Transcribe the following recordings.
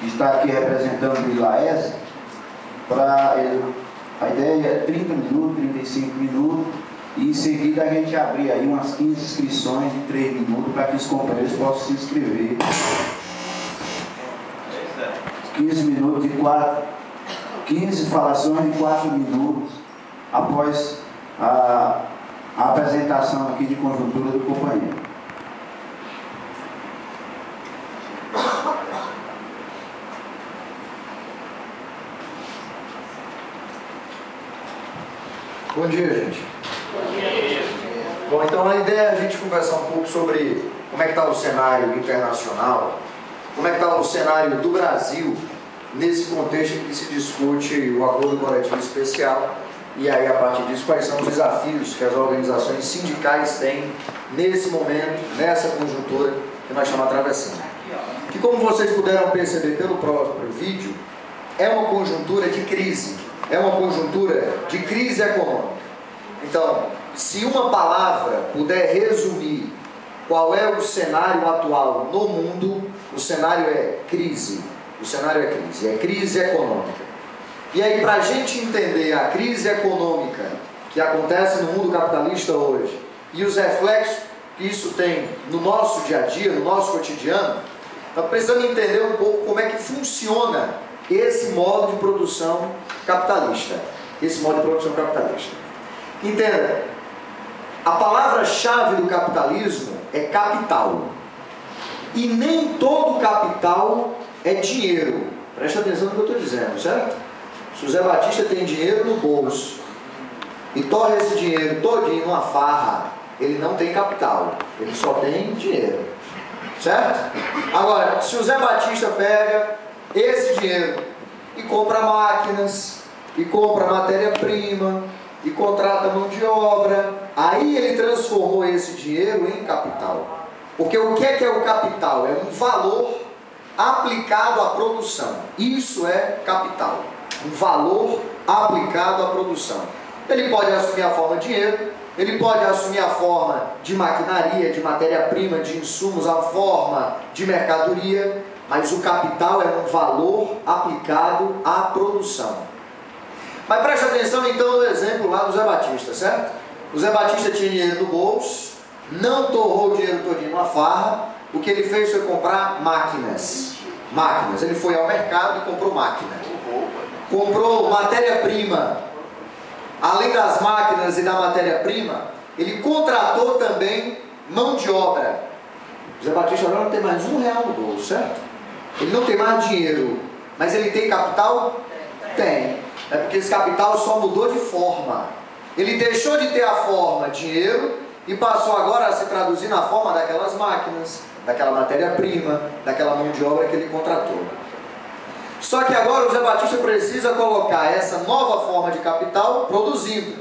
está aqui representando o Ilaes, a ideia é 30 minutos, 35 minutos, e em seguida a gente abrir aí umas 15 inscrições de 3 minutos para que os companheiros possam se inscrever. 15 minutos de 15 falações de 4 minutos após a apresentação aqui de conjuntura do companheiro. Bom dia, gente. Bom dia. Bom, então a ideia é a gente conversar um pouco sobre como é que está o cenário internacional, como é que está o cenário do Brasil nesse contexto em que se discute o acordo coletivo especial e aí a partir disso quais são os desafios que as organizações sindicais têm nesse momento, nessa conjuntura que nós estamos atravessando. Que, como vocês puderam perceber pelo próprio vídeo, é uma conjuntura de crise, é uma conjuntura de crise econômica. Então, se uma palavra puder resumir qual é o cenário atual no mundo, o cenário é crise. O cenário é crise econômica. E aí, para a gente entender a crise econômica que acontece no mundo capitalista hoje e os reflexos que isso tem no nosso dia a dia, no nosso cotidiano, nós precisamos entender um pouco como é que funciona esse modo de produção capitalista. Esse modo de produção capitalista. Entenda, a palavra-chave do capitalismo é capital. E nem todo capital é dinheiro. Presta atenção no que eu estou dizendo, certo? Se o Zé Batista tem dinheiro no bolso e torna esse dinheiro todinho numa farra, ele não tem capital, ele só tem dinheiro, certo? Agora, se o Zé Batista pega esse dinheiro e compra máquinas, e compra matéria-prima, e contrata mão de obra, aí ele transformou esse dinheiro em capital. Porque o que é o capital? É um valor aplicado à produção. Isso é capital. Um valor aplicado à produção. Ele pode assumir a forma de dinheiro, ele pode assumir a forma de maquinaria, de matéria-prima, de insumos, a forma de mercadoria, mas o capital é um valor aplicado à produção. Mas preste atenção então no exemplo lá do Zé Batista, certo? O Zé Batista tinha dinheiro no bolso, não torrou o dinheiro todinho numa farra, o que ele fez foi comprar máquinas. Ele foi ao mercado e comprou máquina. Comprou matéria-prima. Além das máquinas e da matéria-prima, ele contratou também mão de obra. O Zé Batista agora não tem mais R$1 no bolso, certo? Ele não tem mais dinheiro, mas ele tem capital? Tem. É porque esse capital só mudou de forma. Ele deixou de ter a forma dinheiro e passou agora a se traduzir na forma daquelas máquinas, daquela matéria-prima, daquela mão de obra que ele contratou. Só que agora o Zé Batista precisa colocar essa nova forma de capital produzindo.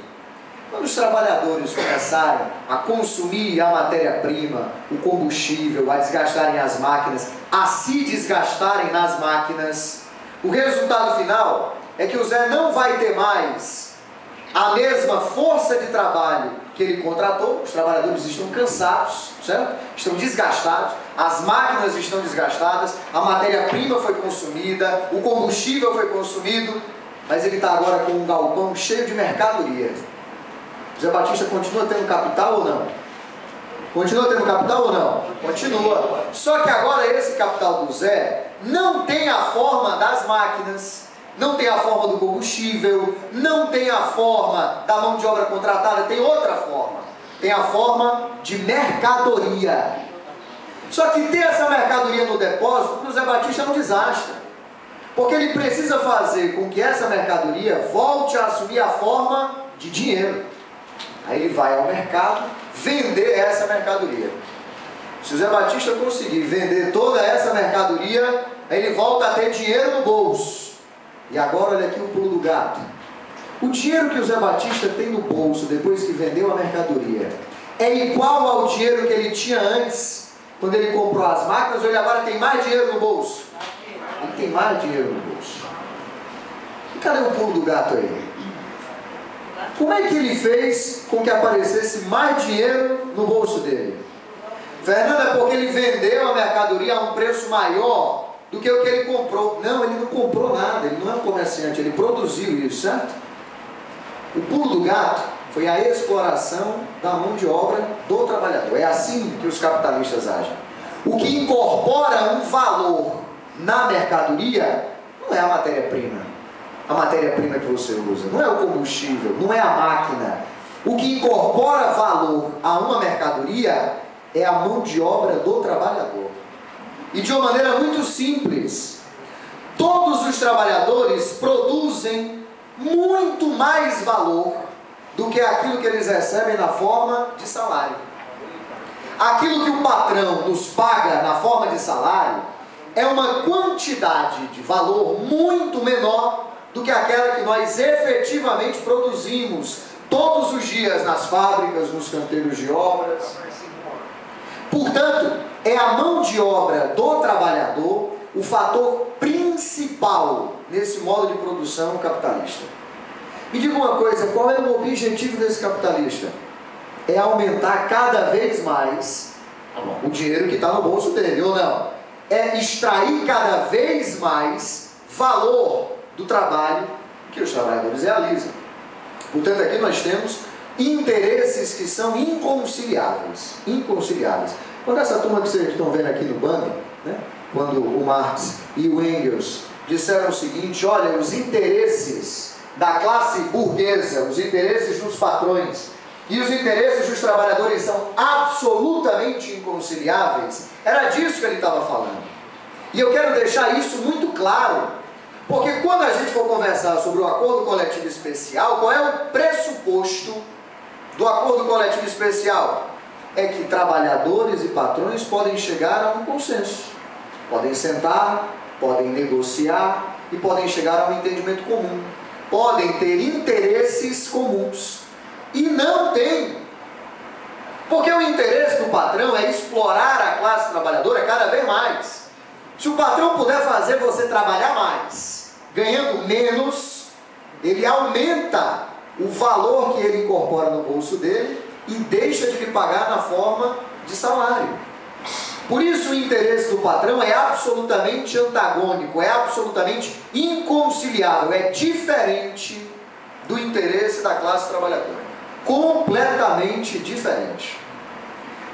Quando os trabalhadores começarem a consumir a matéria-prima, o combustível, a desgastarem as máquinas, a se desgastarem nas máquinas, o resultado final é que o Zé não vai ter mais a mesma força de trabalho que ele contratou. Os trabalhadores estão cansados, certo? Estão desgastados, as máquinas estão desgastadas, a matéria-prima foi consumida, o combustível foi consumido, mas ele está agora com um galpão cheio de mercadoria. O Zé Batista continua tendo capital ou não? Continua tendo capital ou não? Continua. Só que agora esse capital do Zé não tem a forma das máquinas, não tem a forma do combustível, não tem a forma da mão de obra contratada, tem outra forma. Tem a forma de mercadoria. Só que ter essa mercadoria no depósito, para o Zé Batista é um desastre. Porque ele precisa fazer com que essa mercadoria volte a assumir a forma de dinheiro. Aí ele vai ao mercado vender essa mercadoria. Se o Zé Batista conseguir vender toda essa mercadoria, aí ele volta a ter dinheiro no bolso. E agora olha aqui o pulo do gato. O dinheiro que o Zé Batista tem no bolso depois que vendeu a mercadoria é igual ao dinheiro que ele tinha antes, quando ele comprou as máquinas, ou ele agora tem mais dinheiro no bolso? Ele tem mais dinheiro no bolso. E cadê o pulo do gato aí? Como é que ele fez com que aparecesse mais dinheiro no bolso dele? Fernando, é porque ele vendeu a mercadoria a um preço maior do que o que ele comprou. Não, ele não comprou nada, ele não é um comerciante, ele produziu isso, certo? O pulo do gato foi a exploração da mão de obra do trabalhador. É assim que os capitalistas agem. O que incorpora um valor na mercadoria não é a matéria-prima. A matéria-prima que você usa, não é o combustível, não é a máquina. O que incorpora valor a uma mercadoria é a mão de obra do trabalhador. E de uma maneira muito simples, todos os trabalhadores produzem muito mais valor do que aquilo que eles recebem na forma de salário. Aquilo que o patrão nos paga na forma de salário é uma quantidade de valor muito menor do que aquela que nós efetivamente produzimos todos os dias nas fábricas, nos canteiros de obras. Portanto, é a mão de obra do trabalhador o fator principal nesse modo de produção capitalista. Me diga uma coisa, qual é o objetivo desse capitalista? É aumentar cada vez mais o dinheiro que está no bolso dele, ou não? É extrair cada vez mais valor do trabalho que os trabalhadores realizam. Portanto, aqui nós temos interesses que são inconciliáveis. Inconciliáveis. Quando essa turma que vocês estão vendo aqui no banner, né, quando o Marx e o Engels disseram o seguinte: olha, os interesses da classe burguesa, os interesses dos patrões e os interesses dos trabalhadores são absolutamente inconciliáveis, era disso que ele estava falando. E eu quero deixar isso muito claro, porque quando a gente for conversar sobre o acordo coletivo especial, qual é o pressuposto do acordo coletivo especial? É que trabalhadores e patrões podem chegar a um consenso, podem sentar, podem negociar e podem chegar a um entendimento comum, podem ter interesses comuns. E não tem, porque o interesse do patrão é explorar a classe trabalhadora cada vez mais. Se o patrão puder fazer você trabalhar mais, ganhando menos, ele aumenta o valor que ele incorpora no bolso dele e deixa de lhe pagar na forma de salário. Por isso o interesse do patrão é absolutamente antagônico, é absolutamente inconciliável, é diferente do interesse da classe trabalhadora. Completamente diferente.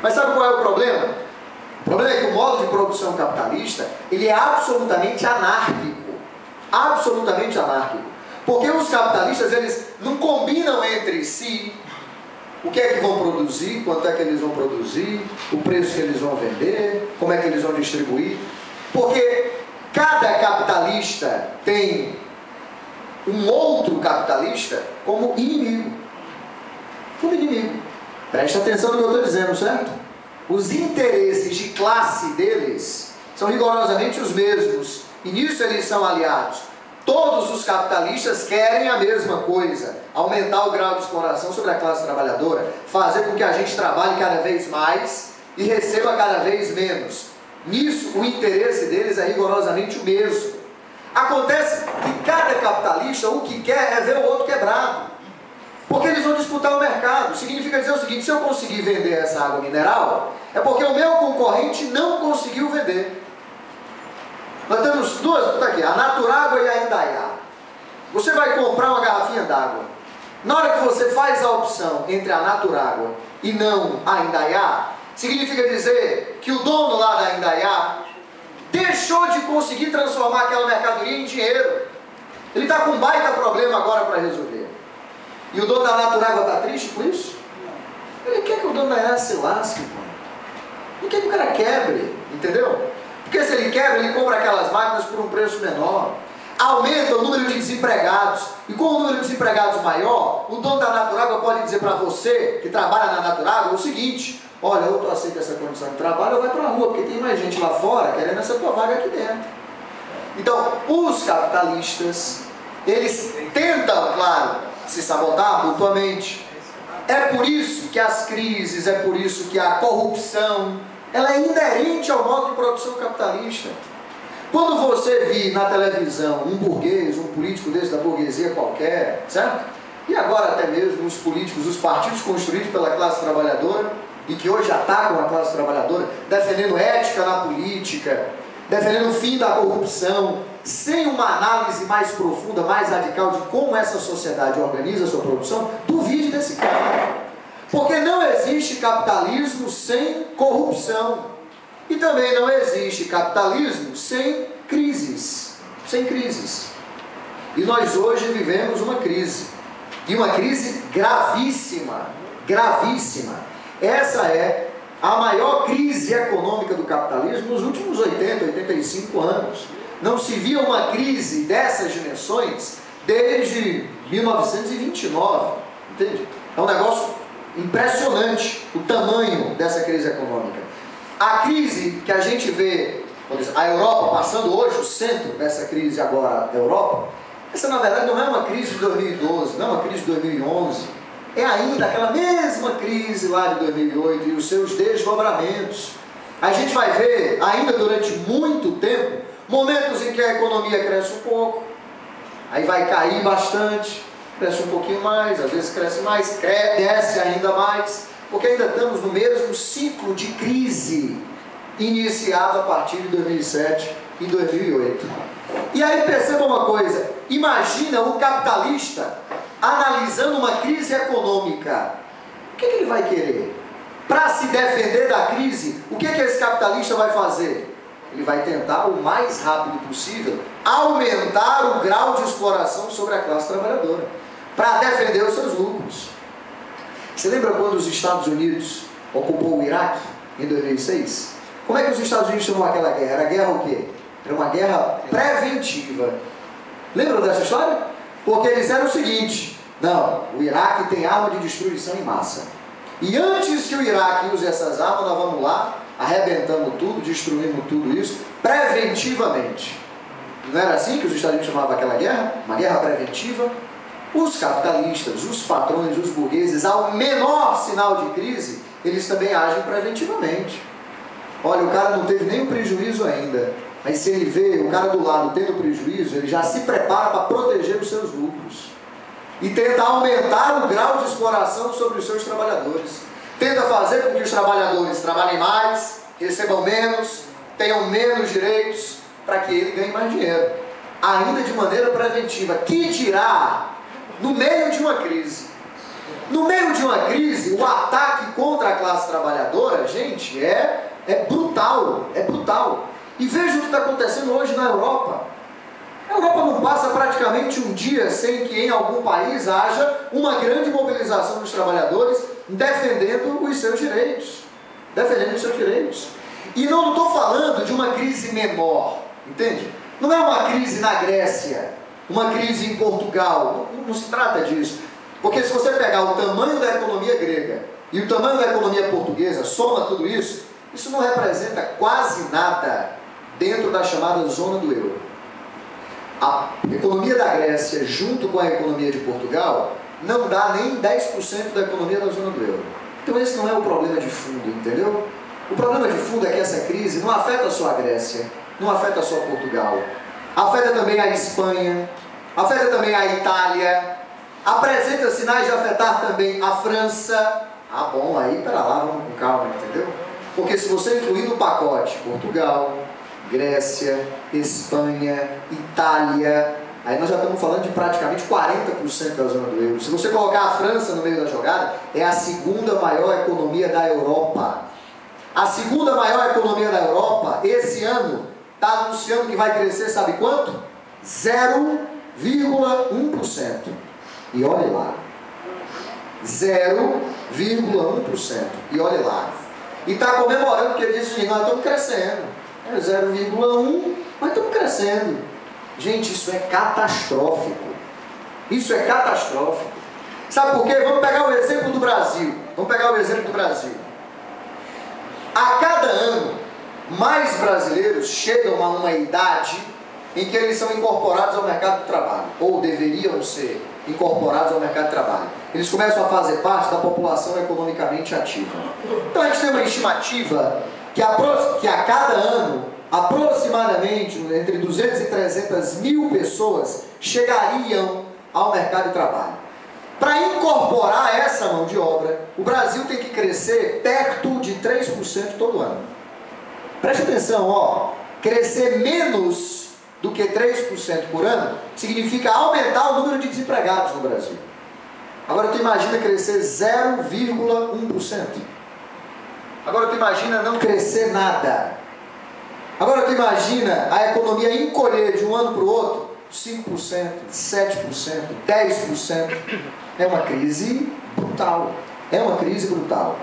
Mas sabe qual é o problema? O problema é que o modo de produção capitalista, ele é absolutamente anárquico. Absolutamente anárquico. Porque os capitalistas, eles não combinam entre si o que é que vão produzir, quanto é que eles vão produzir, o preço que eles vão vender, como é que eles vão distribuir. Porque cada capitalista tem um outro capitalista como inimigo. Como inimigo. Preste atenção no que eu estou dizendo, certo? Os interesses de classe deles são rigorosamente os mesmos. E nisso eles são aliados. Todos os capitalistas querem a mesma coisa: aumentar o grau de exploração sobre a classe trabalhadora, fazer com que a gente trabalhe cada vez mais e receba cada vez menos. Nisso, o interesse deles é rigorosamente o mesmo. Acontece que cada capitalista o que quer é ver o outro quebrado, porque eles vão disputar o mercado. Significa dizer o seguinte: se eu conseguir vender essa água mineral, é porque o meu concorrente não conseguiu vender. Nós temos duas, tá aqui, a Naturágua e a Indaiá. Você vai comprar uma garrafinha d'água. Na hora que você faz a opção entre a Naturágua e não a Indaiá, significa dizer que o dono lá da Indaiá deixou de conseguir transformar aquela mercadoria em dinheiro. Ele está com um baita problema agora para resolver. E o dono da Naturágua está triste por isso? Ele quer que o dono da Indaiá se lasque, mano. Ele quer que o cara quebre, entendeu? Porque se ele quebra, ele compra aquelas máquinas por um preço menor, aumenta o número de desempregados, e com o número de desempregados maior, o dono da Naturágua pode dizer para você, que trabalha na Naturágua, o seguinte: olha, ou tu aceita essa condição de trabalho, ou vai para a rua, porque tem mais gente lá fora querendo essa tua vaga aqui dentro. Então, os capitalistas, eles tentam, claro, se sabotar mutuamente. É por isso que as crises, é por isso que a corrupção, ela é inerente ao modo de produção capitalista. Quando você vir na televisão um burguês, um político desse da burguesia qualquer, certo? E agora até mesmo os políticos, os partidos construídos pela classe trabalhadora, e que hoje atacam a classe trabalhadora, defendendo ética na política, defendendo o fim da corrupção, sem uma análise mais profunda, mais radical de como essa sociedade organiza a sua produção, duvide desse cara. Porque não existe capitalismo sem corrupção. E também não existe capitalismo sem crises. Sem crises. E nós hoje vivemos uma crise. E uma crise gravíssima. Gravíssima. Essa é a maior crise econômica do capitalismo nos últimos 80, 85 anos. Não se via uma crise dessas dimensões desde 1929. Entende? É um negócio impressionante o tamanho dessa crise econômica. A crise que a gente vê, por exemplo, a Europa passando hoje, o centro dessa crise agora, a Europa, essa na verdade não é uma crise de 2012, não é uma crise de 2011, é ainda aquela mesma crise lá de 2008 e os seus desdobramentos. A gente vai ver ainda durante muito tempo momentos em que a economia cresce um pouco, aí vai cair bastante, cresce um pouquinho mais, às vezes cresce mais, desce ainda mais, porque ainda estamos no mesmo ciclo de crise iniciado a partir de 2007 e 2008. E aí perceba uma coisa, imagina o capitalista analisando uma crise econômica. O que ele vai querer? Para se defender da crise, o que esse capitalista vai fazer? Ele vai tentar o mais rápido possível aumentar o grau de exploração sobre a classe trabalhadora, para defender os seus lucros. Você lembra quando os Estados Unidos ocupou o Iraque em 2006? Como é que os Estados Unidos chamou aquela guerra? Era guerra o quê? Era uma guerra preventiva. Lembram dessa história? Porque eles disseram o seguinte: não, o Iraque tem arma de destruição em massa. E antes que o Iraque use essas armas, nós vamos lá, arrebentamos tudo, destruímos tudo isso, preventivamente. Não era assim que os Estados Unidos chamavam aquela guerra? Uma guerra preventiva? Os capitalistas, os patrões, os burgueses, ao menor sinal de crise, eles também agem preventivamente. Olha, o cara não teve nenhum prejuízo ainda, mas se ele vê o cara do lado tendo prejuízo, ele já se prepara para proteger os seus lucros e tenta aumentar o grau de exploração sobre os seus trabalhadores. Tenta fazer com que os trabalhadores trabalhem mais, recebam menos, tenham menos direitos, para que ele ganhe mais dinheiro, ainda de maneira preventiva. Que dirá no meio de uma crise? No meio de uma crise, o ataque contra a classe trabalhadora, gente, é brutal, é brutal. E veja o que está acontecendo hoje na Europa. A Europa não passa praticamente um dia sem que em algum país haja uma grande mobilização dos trabalhadores defendendo os seus direitos. Defendendo os seus direitos. E não estou falando de uma crise menor, entende? Não é uma crise na Grécia, uma crise em Portugal, não se trata disso. Porque se você pegar o tamanho da economia grega e o tamanho da economia portuguesa, soma tudo isso, isso não representa quase nada dentro da chamada zona do euro. A economia da Grécia, junto com a economia de Portugal, não dá nem 10% da economia da zona do euro. Então esse não é o problema de fundo, entendeu? O problema de fundo é que essa crise não afeta só a Grécia, não afeta só Portugal, afeta também a Espanha, afeta também a Itália, apresenta sinais de afetar também a França. Ah, bom, aí pera lá, vamos com calma, entendeu? Porque se você incluir no pacote Portugal, Grécia, Espanha, Itália, aí nós já estamos falando de praticamente 40% da zona do euro. Se você colocar a França no meio da jogada, é a segunda maior economia da Europa. A segunda maior economia da Europa, esse ano, está anunciando que vai crescer, sabe quanto? 0,1%. E olhe lá. 0,1%. E olhe lá. E está comemorando, porque ele disse: nós estamos crescendo. É 0,1%, mas estamos crescendo. Gente, isso é catastrófico. Isso é catastrófico. Sabe por quê? Vamos pegar o exemplo do Brasil. A cada ano, mais brasileiros chegam a uma idade em que eles são incorporados ao mercado de trabalho, ou deveriam ser incorporados ao mercado de trabalho. Eles começam a fazer parte da população economicamente ativa. Então a gente tem uma estimativa que a cada ano, aproximadamente entre 200 e 300 mil pessoas chegariam ao mercado de trabalho. Para incorporar essa mão de obra, o Brasil tem que crescer perto de 3% todo ano. Preste atenção, ó. crescer menos do que 3% por ano significa aumentar o número de desempregados no Brasil. Agora tu imagina crescer 0,1%. Agora tu imagina não crescer nada. Agora tu imagina a economia encolher de um ano para o outro 5%, 7%, 10%. É uma crise brutal. É uma crise brutal.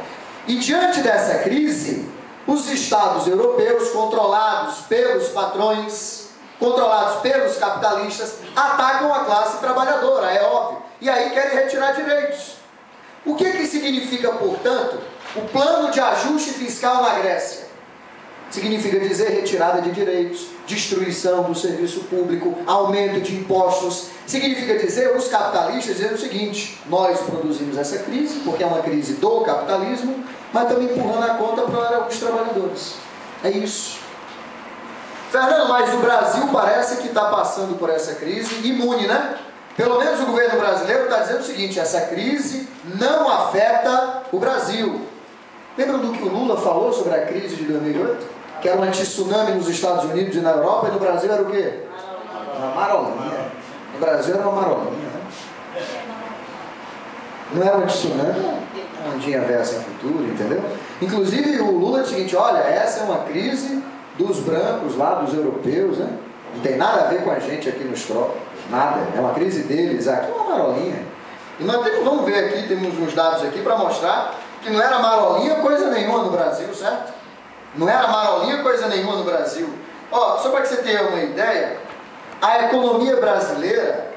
E diante dessa crise, os estados europeus, controlados pelos patrões, controlados pelos capitalistas, atacam a classe trabalhadora, é óbvio. E aí querem retirar direitos. O que significa, portanto, o plano de ajuste fiscal na Grécia? Significa dizer retirada de direitos, destruição do serviço público, aumento de impostos. Significa dizer, os capitalistas dizendo o seguinte: nós produzimos essa crise, porque é uma crise do capitalismo, mas também empurrando a conta para os trabalhadores. É isso. Fernando, mas o Brasil parece que está passando por essa crise imune, né? Pelo menos o governo brasileiro está dizendo o seguinte: essa crise não afeta o Brasil. Lembram do que o Lula falou sobre a crise de 2008? Que era um anti-tsunami nos Estados Unidos e na Europa, e no Brasil era o quê? Uma marolinha. No Brasil era uma marolinha, né? Não era um anti-tsunami, uma ondinha velha sem futuro, entendeu? Inclusive o Lula disse o seguinte: olha, essa é uma crise dos brancos lá, dos europeus, né? Não tem nada a ver com a gente aqui nos trópicos, nada, é uma crise deles, aqui é uma marolinha. E nós vamos ver aqui, temos uns dados aqui para mostrar que não era marolinha coisa nenhuma no Brasil, certo? Não era marolinha coisa nenhuma no Brasil. Ó, só para que você tenha uma ideia, a economia brasileira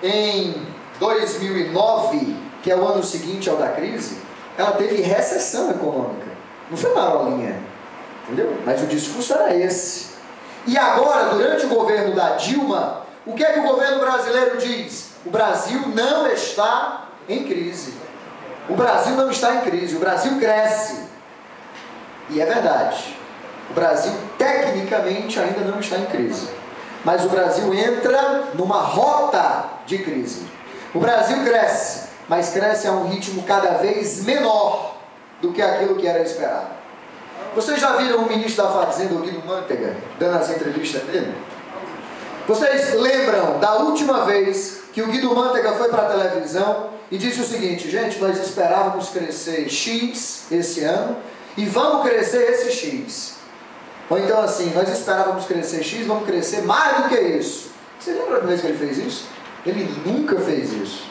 em 2009, que é o ano seguinte ao da crise, ela teve recessão econômica. Não foi marolinha, entendeu? Mas o discurso era esse. E agora, durante o governo da Dilma, o que é que o governo brasileiro diz? O Brasil não está em crise. O Brasil não está em crise, o Brasil cresce. E é verdade, o Brasil tecnicamente ainda não está em crise, mas o Brasil entra numa rota de crise. O Brasil cresce, mas cresce a um ritmo cada vez menor do que aquilo que era esperado. Vocês já viram o ministro da Fazenda, o Guido Mantega, dando as entrevistas dele? Vocês lembram da última vez que o Guido Mantega foi para a televisão e disse o seguinte: gente, nós esperávamos crescer X esse ano, e vamos crescer esse X. Ou então assim, nós esperávamos crescer X, vamos crescer mais do que isso. Você lembra da vez que ele fez isso? Ele nunca fez isso.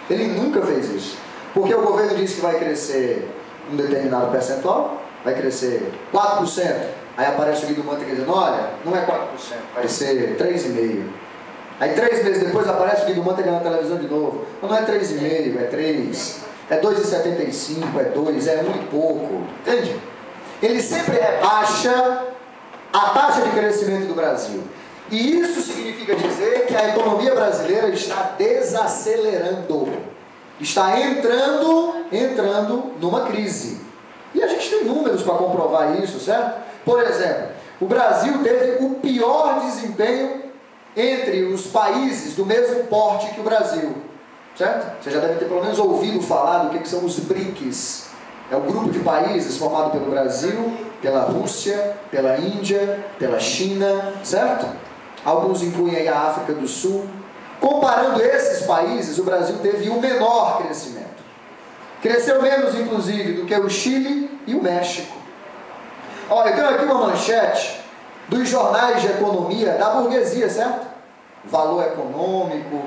Ele nunca fez isso. Porque o governo disse que vai crescer um determinado percentual, vai crescer 4%. Aí aparece o Guido Mantega dizendo: olha, não é 4%, vai ser 3,5%. Aí 3 meses depois aparece o Guido Mantega na televisão de novo: não é 3,5%, é 3%. É 2,75, é 2, é 1 e pouco, entende? Ele sempre rebaixa a taxa de crescimento do Brasil. E isso significa dizer que a economia brasileira está desacelerando. Está entrando numa crise. E a gente tem números para comprovar isso, certo? Por exemplo, o Brasil teve o pior desempenho entre os países do mesmo porte que o Brasil. Certo? Você já deve ter pelo menos ouvido falar do que são os BRICS. É o grupo de países formado pelo Brasil, pela Rússia, pela Índia, pela China, certo? Alguns incluem aí a África do Sul. Comparando esses países, o Brasil teve o menor crescimento. Cresceu menos, inclusive, do que o Chile e o México. Olha, eu tenho aqui uma manchete dos jornais de economia da burguesia, certo? Valor Econômico,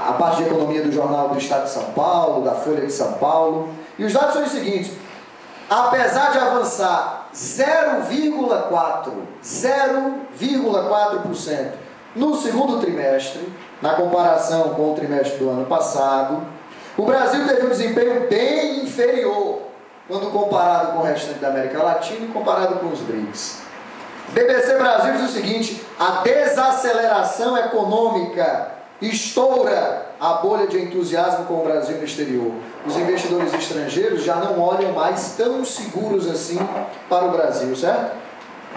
a parte de economia do Jornal do Estado de São Paulo, da Folha de São Paulo. E os dados são os seguintes: apesar de avançar 0,4% no segundo trimestre, na comparação com o trimestre do ano passado, o Brasil teve um desempenho bem inferior quando comparado com o restante da América Latina e comparado com os BRICS. BBC Brasil diz o seguinte: a desaceleração econômica estoura a bolha de entusiasmo com o Brasil no exterior. Os investidores estrangeiros já não olham mais tão seguros assim para o Brasil, certo?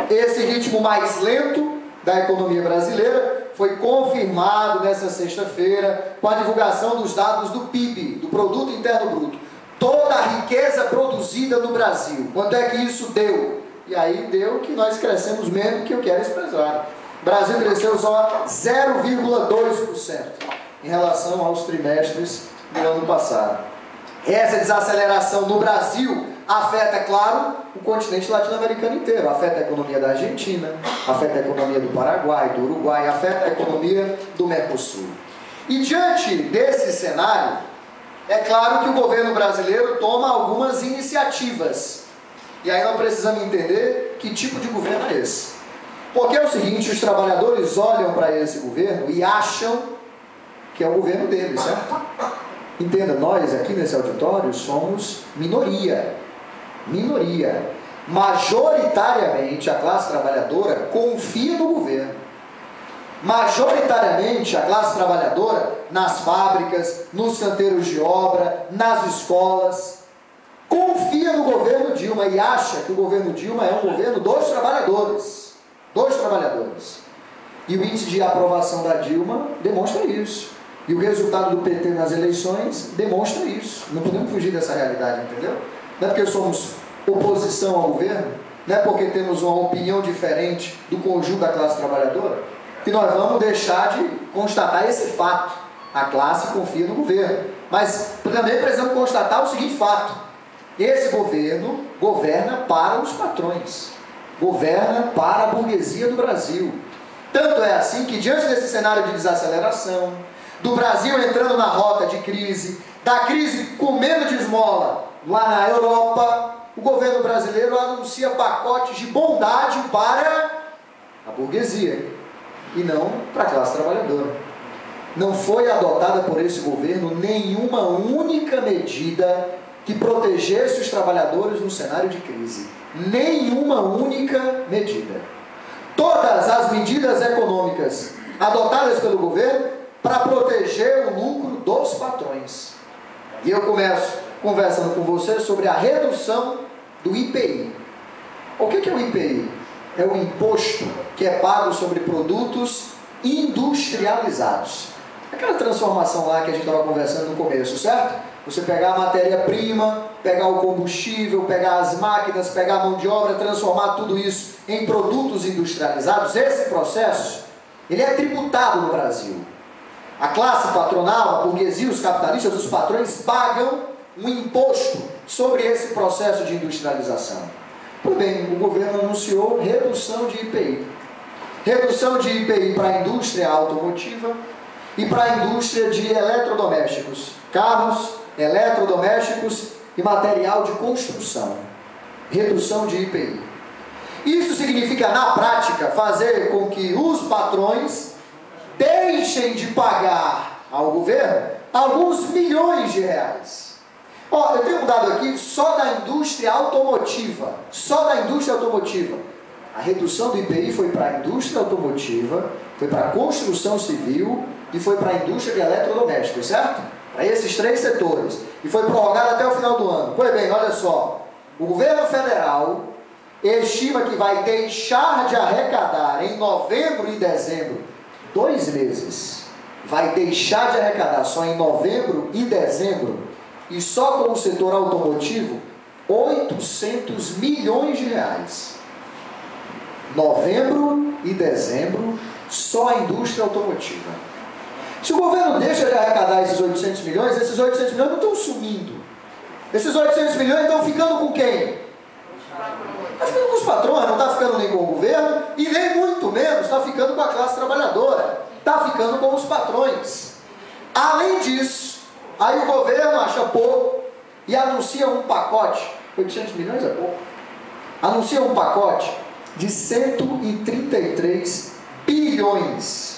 Esse ritmo mais lento da economia brasileira foi confirmado nessa sexta-feira com a divulgação dos dados do PIB, do Produto Interno Bruto. Toda a riqueza produzida no Brasil. Quanto é que isso deu? e aí deu que nós crescemos menos que eu quero expressar. O Brasil cresceu só 0,2% em relação aos trimestres do ano passado. Essa desaceleração no Brasil afeta, claro, o continente latino-americano inteiro. Afeta a economia da Argentina, afeta a economia do Paraguai, do Uruguai, afeta a economia do Mercosul. E diante desse cenário, é claro que o governo brasileiro toma algumas iniciativas. E aí nós precisamos entender que tipo de governo é esse. Porque é o seguinte, os trabalhadores olham para esse governo e acham que é o governo deles, certo? Entenda, nós aqui nesse auditório somos minoria. Minoria. Majoritariamente a classe trabalhadora confia no governo. Majoritariamente a classe trabalhadora nas fábricas, nos canteiros de obra, nas escolas, confia no governo Dilma e acha que o governo Dilma é um governo dos trabalhadores. Dos trabalhadores. E o índice de aprovação da Dilma demonstra isso. E o resultado do PT nas eleições demonstra isso. Não podemos fugir dessa realidade, entendeu? Não é porque somos oposição ao governo, não é porque temos uma opinião diferente do conjunto da classe trabalhadora, que nós vamos deixar de constatar esse fato. A classe confia no governo. Mas também precisamos constatar o seguinte fato. Esse governo governa para os patrões. Governa para a burguesia do Brasil. Tanto é assim que, diante desse cenário de desaceleração, do Brasil entrando na rota de crise, da crise comendo de esmola lá na Europa, o governo brasileiro anuncia pacotes de bondade para a burguesia e não para a classe trabalhadora. Não foi adotada por esse governo nenhuma única medida que protegesse os trabalhadores no cenário de crise. Nenhuma única medida. Todas as medidas econômicas adotadas pelo governo para proteger o lucro dos patrões. E eu começo conversando com você sobre a redução do IPI. O que é o IPI? É o imposto que é pago sobre produtos industrializados. Aquela transformação lá que a gente estava conversando no começo, certo? Você pegar a matéria-prima, pegar o combustível, pegar as máquinas, pegar a mão de obra, transformar tudo isso em produtos industrializados. Esse processo, ele é tributado no Brasil. A classe patronal, a burguesia, os capitalistas, os patrões pagam um imposto sobre esse processo de industrialização. Pois bem, o governo anunciou redução de IPI. Redução de IPI para a indústria automotiva e para a indústria de eletrodomésticos, carros, eletrodomésticos e material de construção. Redução de IPI. Isso significa, na prática, fazer com que os patrões deixem de pagar ao governo alguns milhões de reais. Ó, eu tenho um dado aqui só da indústria automotiva. Só da indústria automotiva. A redução do IPI foi para a indústria automotiva, foi para a construção civil e foi para a indústria de eletrodomésticos, certo? Para esses três setores. E foi prorrogado até o final do ano. Pois bem, olha só. O governo federal estima que vai deixar de arrecadar em novembro e dezembro, 2 meses, vai deixar de arrecadar só em novembro e dezembro, e só com o setor automotivo, 800 milhões de reais. Novembro e dezembro, só a indústria automotiva. Se o governo deixa de arrecadar esses 800 milhões, esses 800 milhões não estão sumindo. Esses 800 milhões estão ficando com quem? Está ficando com os patrões, não está ficando nem com o governo, e nem muito menos está ficando com a classe trabalhadora. Está ficando com os patrões. Além disso, aí o governo acha pouco e anuncia um pacote, 800 milhões é pouco, anuncia um pacote de 133 bilhões,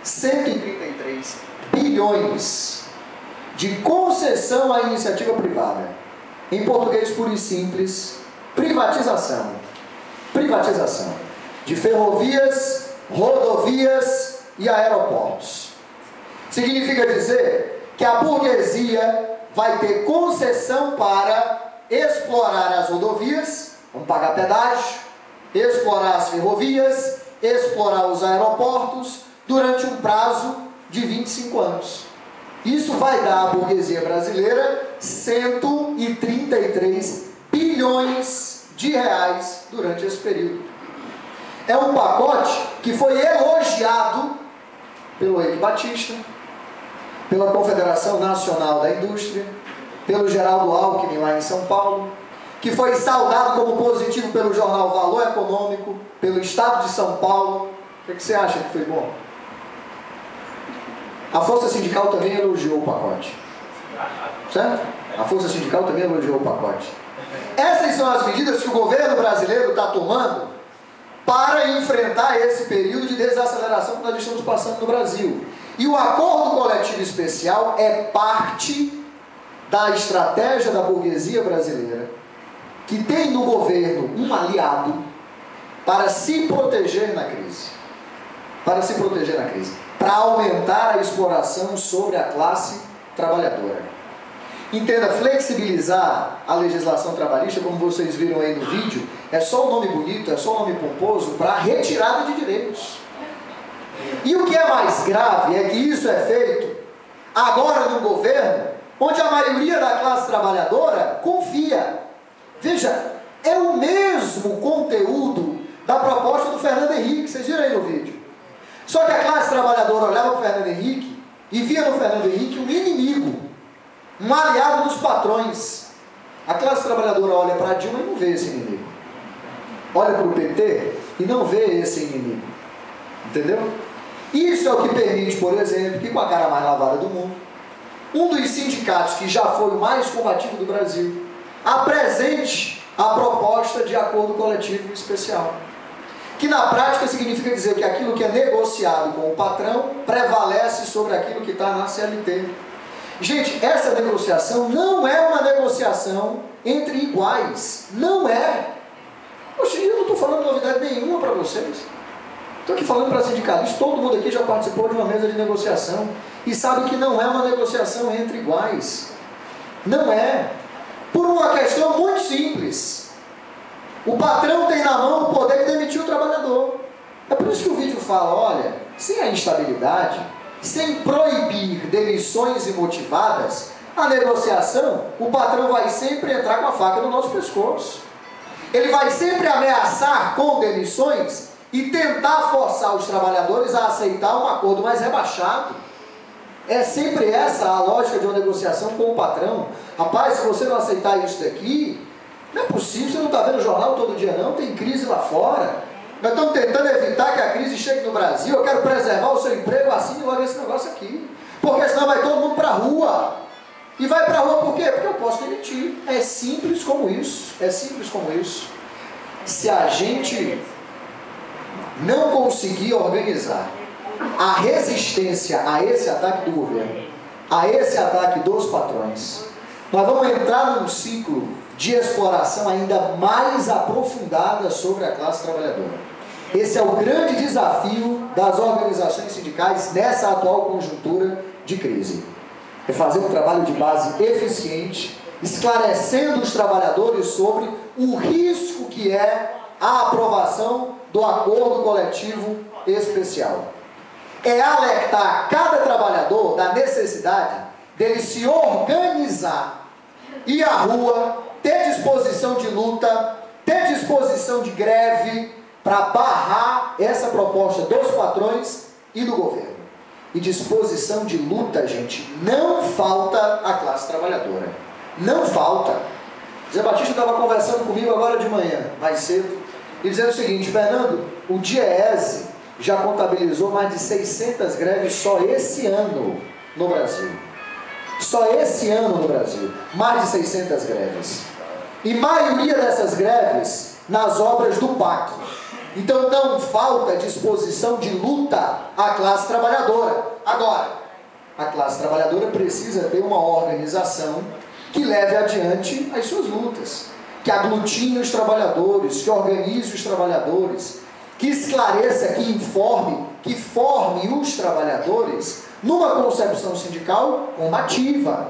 133 bilhões de concessão à iniciativa privada. Em português puro e simples, privatização. Privatização de ferrovias, rodovias e aeroportos. Significa dizer que a burguesia vai ter concessão para explorar as rodovias, vamos pagar pedágio, explorar as ferrovias, explorar os aeroportos durante um prazo de 25 anos. Isso vai dar à burguesia brasileira 133 bilhões de reais durante esse período. É um pacote que foi elogiado pelo Eike Batista, pela Confederação Nacional da Indústria, pelo Geraldo Alckmin lá em São Paulo, que foi saudado como positivo pelo jornal Valor Econômico, pelo Estado de São Paulo. O que você acha que foi bom? A Força Sindical também elogiou o pacote. Certo? A Força Sindical também elogiou o pacote. Essas são as medidas que o governo brasileiro está tomando para enfrentar esse período de desaceleração que nós estamos passando no Brasil. E o acordo coletivo especial é parte da estratégia da burguesia brasileira, que tem no governo um aliado para se proteger na crise. Para se proteger na crise. Para aumentar a exploração sobre a classe trabalhadora. Entenda, flexibilizar a legislação trabalhista, como vocês viram aí no vídeo, é só um nome bonito, é só um nome pomposo para retirada de direitos. E o que é mais grave é que isso é feito agora no governo, onde a maioria da classe trabalhadora confia. Veja, é o mesmo conteúdo da proposta do Fernando Henrique, vocês viram aí no vídeo. Só que a classe trabalhadora olhava para o Fernando Henrique e via no Fernando Henrique um inimigo, um aliado dos patrões. A classe trabalhadora olha para a Dilma e não vê esse inimigo. Olha para o PT e não vê esse inimigo. Entendeu? Isso é o que permite, por exemplo, que com a cara mais lavada do mundo, um dos sindicatos que já foi o mais combativo do Brasil apresente a proposta de acordo coletivo especial. Que na prática significa dizer que aquilo que é negociado com o patrão prevalece sobre aquilo que está na CLT. Gente, essa negociação não é uma negociação entre iguais. Não é. Poxa, eu não estou falando novidade nenhuma para vocês. Estou aqui falando para sindicalistas, todo mundo aqui já participou de uma mesa de negociação e sabe que não é uma negociação entre iguais. Não é. Por uma questão muito simples. O patrão tem na mão o poder de demitir o trabalhador. É por isso que o vídeo fala, olha, sem a instabilidade, sem proibir demissões imotivadas, a negociação, o patrão vai sempre entrar com a faca no nosso pescoço. Ele vai sempre ameaçar com demissões e tentar forçar os trabalhadores a aceitar um acordo mais rebaixado. É sempre essa a lógica de uma negociação com o patrão. Rapaz, se você não aceitar isso daqui, não é possível, você não está vendo o jornal todo dia não, tem crise lá fora. Nós estamos tentando evitar que a crise chegue no Brasil, eu quero preservar o seu emprego, assine logo esse negócio aqui. Porque senão vai todo mundo para a rua. E vai para a rua por quê? Porque eu posso demitir. É simples como isso, é simples como isso. Se a gente não conseguir organizar a resistência a esse ataque do governo, a esse ataque dos patrões, nós vamos entrar num ciclo de exploração ainda mais aprofundada sobre a classe trabalhadora. Esse é o grande desafio das organizações sindicais nessa atual conjuntura de crise. É fazer um trabalho de base eficiente, esclarecendo os trabalhadores sobre o risco que é a aprovação do acordo coletivo especial. É alertar cada trabalhador da necessidade dele se organizar, ir à rua, ter disposição de luta, ter disposição de greve, para barrar essa proposta dos patrões e do governo. E disposição de luta, gente, não falta à classe trabalhadora. Não falta. Zé Batista estava conversando comigo agora de manhã, mais cedo, e dizendo o seguinte: Fernando, o DIEESE já contabilizou mais de 600 greves só esse ano no Brasil. Só esse ano no Brasil, mais de 600 greves. E maioria dessas greves nas obras do PAC. Então não falta disposição de luta à classe trabalhadora. Agora, a classe trabalhadora precisa ter uma organização que leve adiante as suas lutas, que aglutine os trabalhadores, que organize os trabalhadores, que esclareça, que informe, que forme os trabalhadores numa concepção sindical combativa.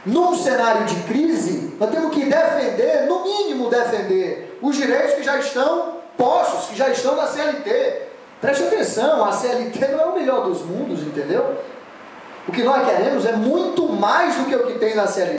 Num cenário de crise, nós temos que defender, no mínimo defender, os direitos que já estão postos, que já estão na CLT. Preste atenção, a CLT não é o melhor dos mundos, entendeu? O que nós queremos é muito mais do que o que tem na CLT.